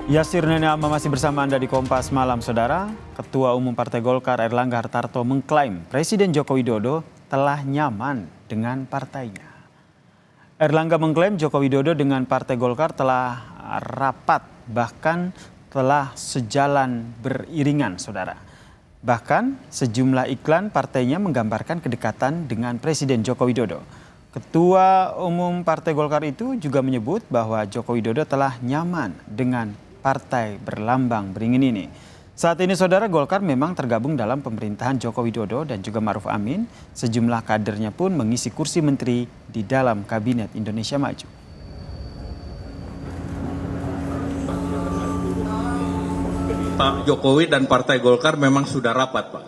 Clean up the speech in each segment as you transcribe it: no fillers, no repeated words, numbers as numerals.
Yasir Neneama masih bersama Anda di Kompas Malam, Saudara. Ketua Umum Partai Golkar Airlangga Hartarto mengklaim Presiden Joko Widodo telah nyaman dengan partainya. Airlangga mengklaim Joko Widodo dengan Partai Golkar telah rapat, bahkan telah sejalan beriringan, Saudara. Bahkan sejumlah iklan partainya menggambarkan kedekatan dengan Presiden Joko Widodo. Ketua Umum Partai Golkar itu juga menyebut bahwa Joko Widodo telah nyaman dengan partai berlambang beringin ini. Saat ini Saudara, Golkar memang tergabung dalam pemerintahan Joko Widodo dan juga Ma'ruf Amin. Sejumlah kadernya pun mengisi kursi menteri di dalam Kabinet Indonesia Maju. Pak Jokowi dan Partai Golkar memang sudah rapat, Pak.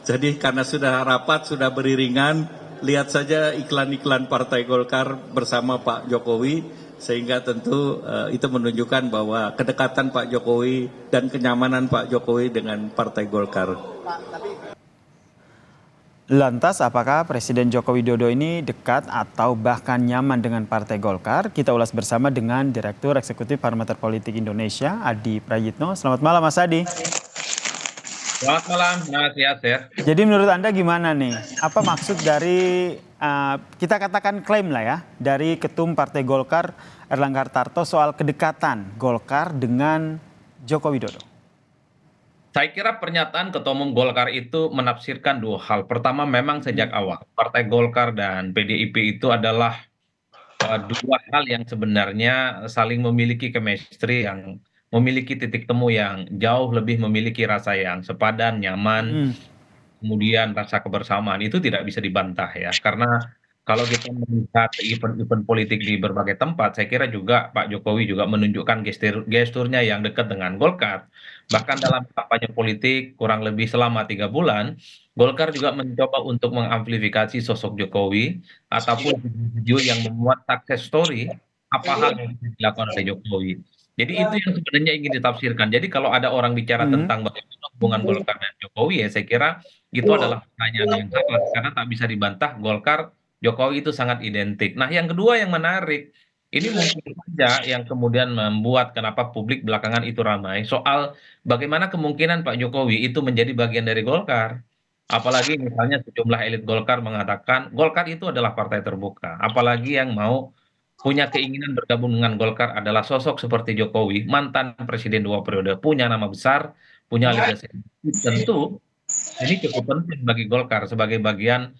Jadi karena sudah rapat, sudah beriringan, lihat saja iklan-iklan Partai Golkar bersama Pak Jokowi, sehingga tentu itu menunjukkan bahwa kedekatan Pak Jokowi dan kenyamanan Pak Jokowi dengan Partai Golkar. Lantas apakah Presiden Joko Widodo ini dekat atau bahkan nyaman dengan Partai Golkar? Kita ulas bersama dengan Direktur Eksekutif Parameter Politik Indonesia, Adi Prayitno. Selamat malam, Mas Adi. Selamat malam, Mas Yasir. Jadi menurut Anda gimana nih? Apa maksud dari, kita katakan klaim lah ya, dari Ketum Partai Golkar Airlangga Hartarto soal kedekatan Golkar dengan Joko Widodo? Saya kira pernyataan Ketua Umum Golkar itu menafsirkan dua hal. Pertama, memang sejak awal Partai Golkar dan PDIP itu adalah dua hal yang sebenarnya saling memiliki chemistry, yang memiliki titik temu yang jauh lebih memiliki rasa yang sepadan, nyaman, kemudian rasa kebersamaan itu tidak bisa dibantah ya. Karena kalau kita melihat event-event politik di berbagai tempat, saya kira juga Pak Jokowi juga menunjukkan gesturnya yang dekat dengan Golkar. Bahkan dalam kampanye politik kurang lebih selama 3 bulan, Golkar juga mencoba untuk mengamplifikasi sosok Jokowi ataupun video yang memuat success story apa hal yang dilakukan oleh Jokowi. Jadi itu yang sebenarnya ingin ditafsirkan. Jadi kalau ada orang bicara tentang bagaimana hubungan Golkar dan Jokowi, ya saya kira itu adalah pertanyaan yang salah karena tak bisa dibantah Golkar Jokowi itu sangat identik. Nah, yang kedua yang menarik, ini mungkin saja yang kemudian membuat kenapa publik belakangan itu ramai soal bagaimana kemungkinan Pak Jokowi itu menjadi bagian dari Golkar. Apalagi misalnya sejumlah elit Golkar mengatakan Golkar itu adalah partai terbuka. Apalagi yang mau punya keinginan bergabung dengan Golkar adalah sosok seperti Jokowi, mantan presiden 2 periode, punya nama besar, punya legacy. Tentu ini cukup penting bagi Golkar sebagai bagian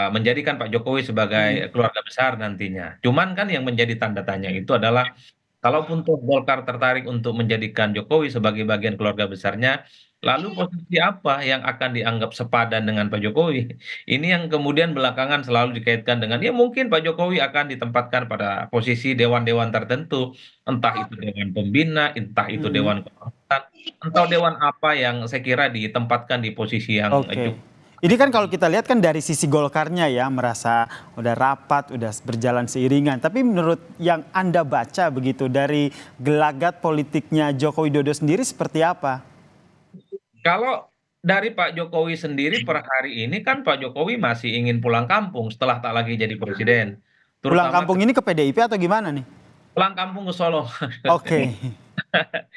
menjadikan Pak Jokowi sebagai keluarga besar nantinya. Cuman kan yang menjadi tanda tanya itu adalah kalaupun toh Golkar tertarik untuk menjadikan Jokowi sebagai bagian keluarga besarnya, lalu posisi apa yang akan dianggap sepadan dengan Pak Jokowi? Ini yang kemudian belakangan selalu dikaitkan dengan ya mungkin Pak Jokowi akan ditempatkan pada posisi dewan-dewan tertentu, entah itu dewan pembina, entah itu dewan kehormatan, atau dewan apa yang saya kira ditempatkan di posisi yang Oke. Ini kan kalau kita lihat kan dari sisi Golkarnya ya, merasa udah rapat, udah berjalan seiringan. Tapi menurut yang Anda baca begitu dari gelagat politiknya Joko Widodo sendiri seperti apa? Kalau dari Pak Jokowi sendiri per hari ini kan Pak Jokowi masih ingin pulang kampung setelah tak lagi jadi presiden. Pulang Terutama kampung ini ke PDIP atau gimana nih? pulang kampung ke Solo. Oke,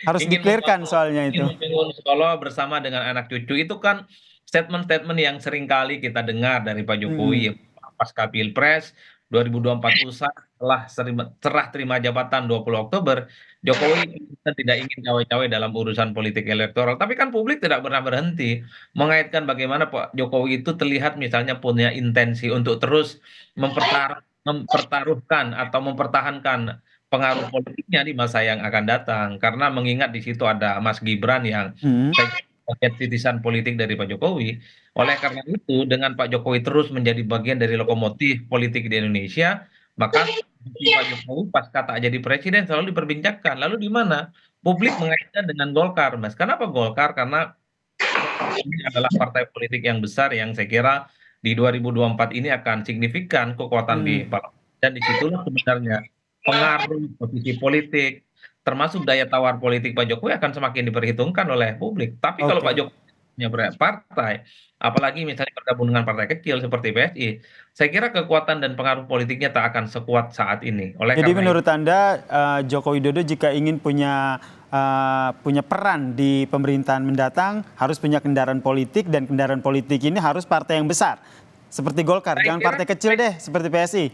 harus Ingin diklirkan membangun, soalnya ingin itu. membangun Solo bersama dengan anak cucu itu kan statement-statement yang sering kali kita dengar dari Pak Jokowi Mm-mm. ya, pasca Pilpres 2024 usai setelah serah terima jabatan 20 Oktober, Jokowi kita tidak ingin cawe-cawe dalam urusan politik elektoral. Tapi kan publik tidak pernah berhenti mengaitkan bagaimana Pak Jokowi itu terlihat misalnya punya intensi untuk terus mempertaruhkan atau mempertahankan pengaruh politiknya di masa yang akan datang karena mengingat di situ ada Mas Gibran yang Mm. saya kira sebagai titisan politik dari Pak Jokowi. Oleh karena itu dengan Pak Jokowi terus menjadi bagian dari lokomotif politik di Indonesia, maka Pak Jokowi pasca tak jadi presiden selalu diperbincangkan. Lalu di mana? Publik mengaitkan dengan Golkar, Mas. Kenapa Golkar? Karena Golkar ini adalah partai politik yang besar yang saya kira di 2024 ini akan signifikan kekuatan di Mm. parlemen. Dan disitulah sebenarnya pengaruh posisi politik, termasuk daya tawar politik Pak Jokowi akan semakin diperhitungkan oleh publik. Tapi kalau Pak Oke. Jokowi punya partai, apalagi misalnya bergabung dengan partai kecil seperti PSI, saya kira kekuatan dan pengaruh politiknya tak akan sekuat saat ini. Oleh Jadi karena itu, menurut Anda Joko Widodo jika ingin punya peran di pemerintahan mendatang harus punya kendaraan politik dan kendaraan politik ini harus partai yang besar seperti Golkar, saya jangan kira partai kecil deh seperti PSI.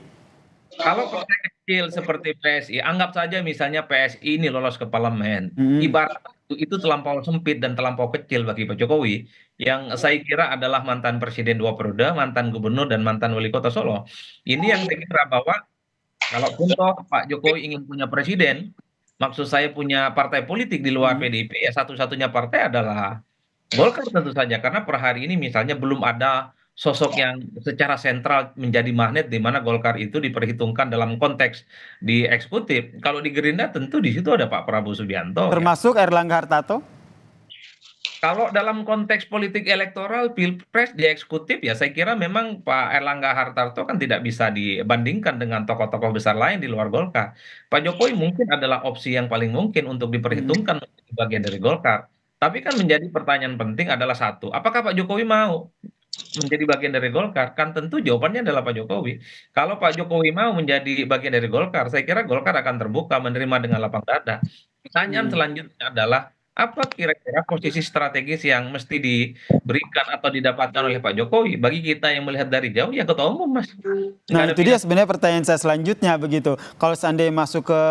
kalau partai kecil seperti PSI, anggap saja misalnya PSI ini lolos ke parlemen, Mm-mm. ibarat itu terlampau sempit dan terlampau kecil bagi Pak Jokowi, yang saya kira adalah mantan presiden 2 periode, mantan gubernur dan mantan wali kota Solo. Ini yang saya kira bahwa kalaupun toh Pak Jokowi ingin punya presiden, maksud saya punya partai politik di luar Mm. PDIP, ya satu-satunya partai adalah Golkar tentu saja, karena per hari ini misalnya belum ada sosok yang secara sentral menjadi magnet di mana Golkar itu diperhitungkan dalam konteks di eksekutif. Kalau di Gerindra tentu di situ ada Pak Prabowo Subianto ya. Termasuk Erlangga Hartarto. Kalau dalam konteks politik elektoral pilpres di eksekutif ya saya kira memang Pak Erlangga Hartarto kan tidak bisa dibandingkan dengan tokoh-tokoh besar lain di luar Golkar. Pak Jokowi mungkin adalah opsi yang paling mungkin untuk Mm. diperhitungkan menjadi bagian dari Golkar. Tapi kan menjadi pertanyaan penting adalah satu, apakah Pak Jokowi mau menjadi bagian dari Golkar? Kan tentu jawabannya adalah Pak Jokowi. Kalau Pak Jokowi mau menjadi bagian dari Golkar, saya kira Golkar akan terbuka menerima dengan lapang dada. Pertanyaan Mm. selanjutnya adalah apa kira-kira posisi strategis yang mesti diberikan atau didapatkan oleh Pak Jokowi? Bagi kita yang melihat dari jauh, ya ketua umum, Mas. Nggak Nah ada itu dia pilihan. sebenarnya pertanyaan saya selanjutnya begitu. Kalau seandainya masuk ke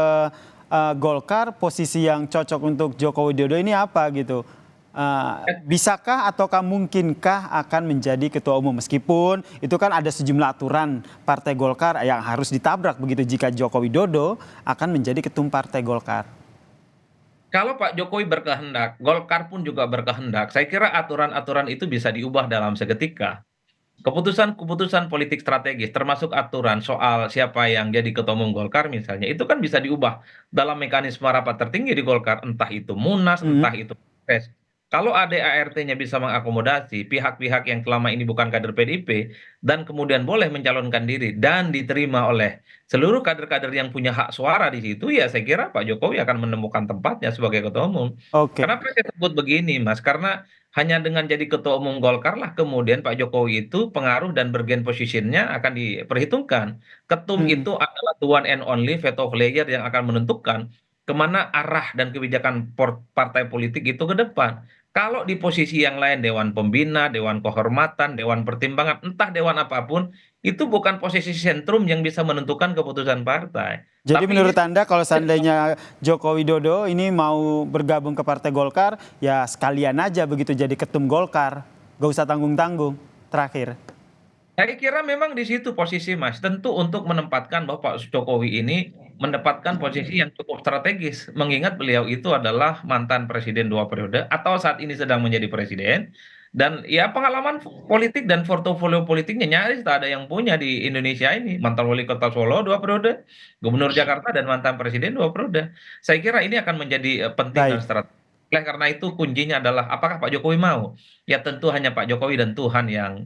Golkar, posisi yang cocok untuk Joko Widodo ini apa gitu? Bisakah ataukah mungkinkah akan menjadi ketua umum meskipun itu kan ada sejumlah aturan Partai Golkar yang harus ditabrak begitu jika Joko Widodo akan menjadi ketum Partai Golkar. Kalau Pak Jokowi berkehendak, Golkar pun juga berkehendak, saya kira aturan-aturan itu bisa diubah dalam seketika. Keputusan-keputusan politik strategis, termasuk aturan soal siapa yang jadi ketua umum Golkar misalnya, itu kan bisa diubah dalam mekanisme rapat tertinggi di Golkar, entah itu Munas, Mhm. entah itu Pilpres. Kalau ADART-nya bisa mengakomodasi pihak-pihak yang selama ini bukan kader PDIP dan kemudian boleh mencalonkan diri dan diterima oleh seluruh kader-kader yang punya hak suara di situ, ya saya kira Pak Jokowi akan menemukan tempatnya sebagai ketua umum. Oke. Kenapa saya sebut begini, Mas? Karena hanya dengan jadi ketua umum Golkar lah kemudian Pak Jokowi itu pengaruh dan bergen positionnya akan diperhitungkan. Ketum Mhm. itu adalah the one and only veto player yang akan menentukan kemana arah dan kebijakan partai politik itu ke depan. Kalau di posisi yang lain, Dewan Pembina, Dewan Kehormatan, Dewan Pertimbangan, entah Dewan apapun, itu bukan posisi sentrum yang bisa menentukan keputusan partai. Jadi Tapi ini menurut Anda kalau seandainya Joko Widodo ini mau bergabung ke Partai Golkar, ya sekalian aja begitu jadi ketum Golkar, gak usah tanggung-tanggung. Terakhir. saya kira memang di situ posisi Mas. Tentu untuk menempatkan bahwa Pak Jokowi ini mendapatkan posisi yang cukup strategis. Mengingat beliau itu adalah mantan presiden 2 periode atau saat ini sedang menjadi presiden. Dan ya pengalaman politik dan portofolio politiknya nyaris tak ada yang punya di Indonesia ini. Mantan wali kota Solo 2 periode, gubernur Jakarta dan mantan presiden 2 periode. Saya kira ini akan menjadi penting dan Baik. strategis. Oleh karena itu kuncinya adalah apakah Pak Jokowi mau? Ya tentu hanya Pak Jokowi dan Tuhan yang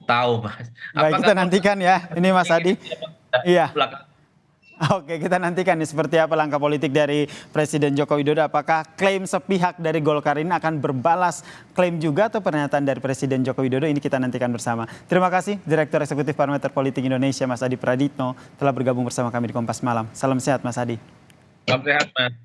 tahu, Mas. Baik, Apakah kita kalau nantikan ya. Ini Mas ingin Adi. dia Iya. belakang Oke, kita nantikan nih seperti apa langkah politik dari Presiden Joko Widodo. Apakah klaim sepihak dari Golkar ini akan berbalas klaim juga atau pernyataan dari Presiden Joko Widodo? Ini kita nantikan bersama. Terima kasih Direktur Eksekutif Parameter Politik Indonesia Mas Adi Praditno telah bergabung bersama kami di Kompas Malam. Salam sehat Mas Adi. salam sehat, Mas.